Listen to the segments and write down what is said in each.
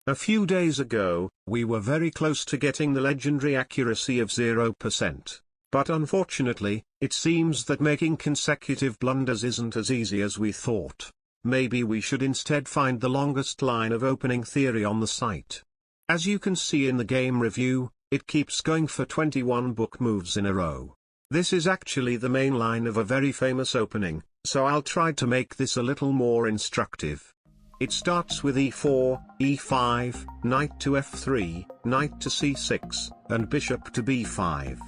A few days ago, we were very close to getting the legendary accuracy of 0%. But unfortunately, it seems that making consecutive blunders isn't as easy as we thought. Maybe we should instead find the longest line of opening theory on the site. As you can see in the game review, it keeps going for 21 book moves in a row. This is actually the main line of a very famous opening, so I'll try to make this a little more instructive. It starts with e4, e5, knight to f3, knight to c6, and bishop to b5.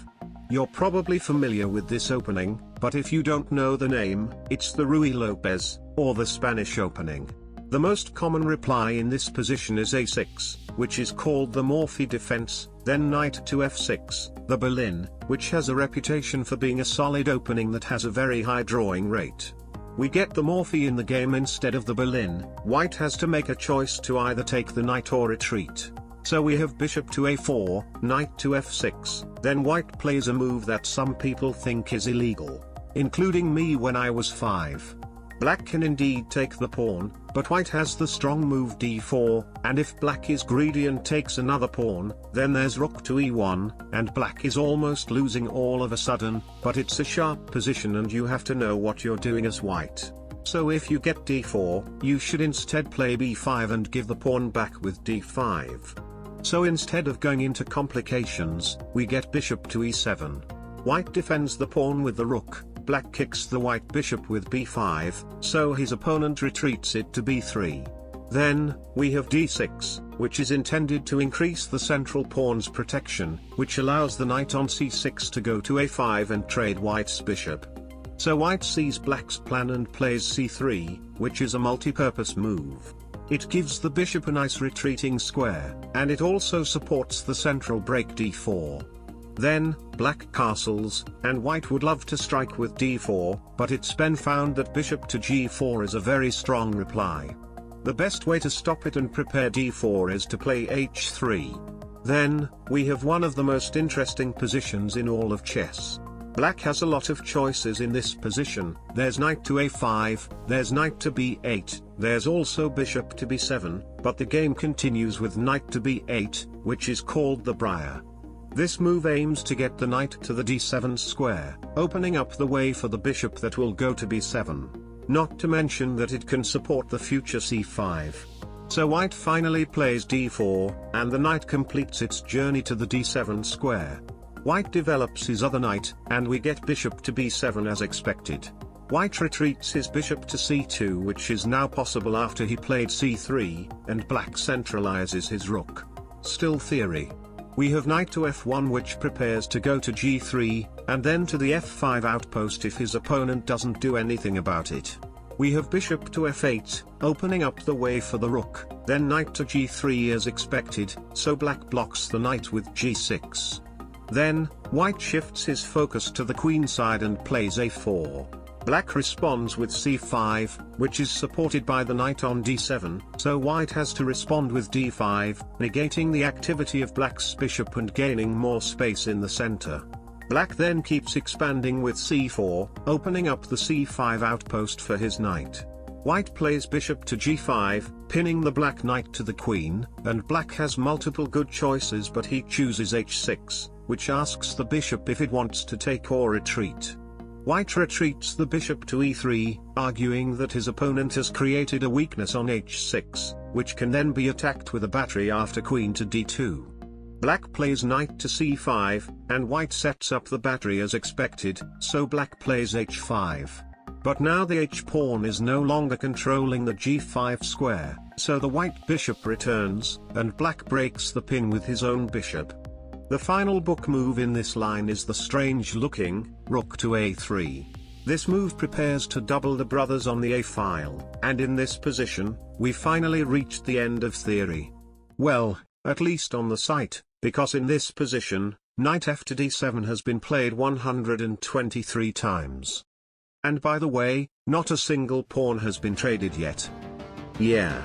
You're probably familiar with this opening, but if you don't know the name, it's the Ruy Lopez, or the Spanish opening. The most common reply in this position is a6, which is called the Morphy defense, then knight to f6, the Berlin, which has a reputation for being a solid opening that has a very high drawing rate. We get the Morphy in the game instead of the Berlin. White has to make a choice to either take the knight or retreat. So we have bishop to a4, knight to f6, then white plays a move that some people think is illegal, including me when I was 5. Black can indeed take the pawn, but white has the strong move d4, and if black is greedy and takes another pawn, then there's rook to e1, and black is almost losing all of a sudden, but it's a sharp position and you have to know what you're doing as white. So if you get d4, you should instead play b5 and give the pawn back with d5. So instead of going into complications, we get bishop to e7. White defends the pawn with the rook, black kicks the white bishop with b5, so his opponent retreats it to b3. Then, we have d6, which is intended to increase the central pawn's protection, which allows the knight on c6 to go to a5 and trade white's bishop. So white sees black's plan and plays c3, which is a multi-purpose move. It gives the bishop a nice retreating square, and it also supports the central break d4. Then, black castles, and white would love to strike with d4, but it's been found that bishop to g4 is a very strong reply. The best way to stop it and prepare d4 is to play h3. Then, we have one of the most interesting positions in all of chess. Black has a lot of choices in this position. There's knight to a5, there's knight to b8, there's also bishop to b7, but the game continues with knight to b8, which is called the Briar. This move aims to get the knight to the d7 square, opening up the way for the bishop that will go to b7. Not to mention that it can support the future c5. So white finally plays d4, and the knight completes its journey to the d7 square. White develops his other knight, and we get bishop to b7 as expected. White retreats his bishop to c2, which is now possible after he played c3, and black centralizes his rook. Still theory. We have knight to f1, which prepares to go to g3, and then to the f5 outpost if his opponent doesn't do anything about it. We have bishop to f8, opening up the way for the rook, then knight to g3 as expected, so black blocks the knight with g6. Then, white shifts his focus to the queen side and plays a4. Black responds with c5, which is supported by the knight on d7, so white has to respond with d5, negating the activity of black's bishop and gaining more space in the center. Black then keeps expanding with c4, opening up the c5 outpost for his knight. White plays bishop to g5, pinning the black knight to the queen, and black has multiple good choices, but he chooses h6, which asks the bishop if it wants to take or retreat. White retreats the bishop to e3, arguing that his opponent has created a weakness on h6, which can then be attacked with a battery after queen to d2. Black plays knight to c5, and white sets up the battery as expected, so black plays h5. But now the h-pawn is no longer controlling the g5 square, so the white bishop returns, and black breaks the pin with his own bishop. The final book move in this line is the strange-looking, rook to a3. This move prepares to double the brothers on the a-file, and in this position, we finally reached the end of theory. Well, at least on the site, because in this position, knight f to d7 has been played 123 times. And by the way, not a single pawn has been traded yet. Yeah.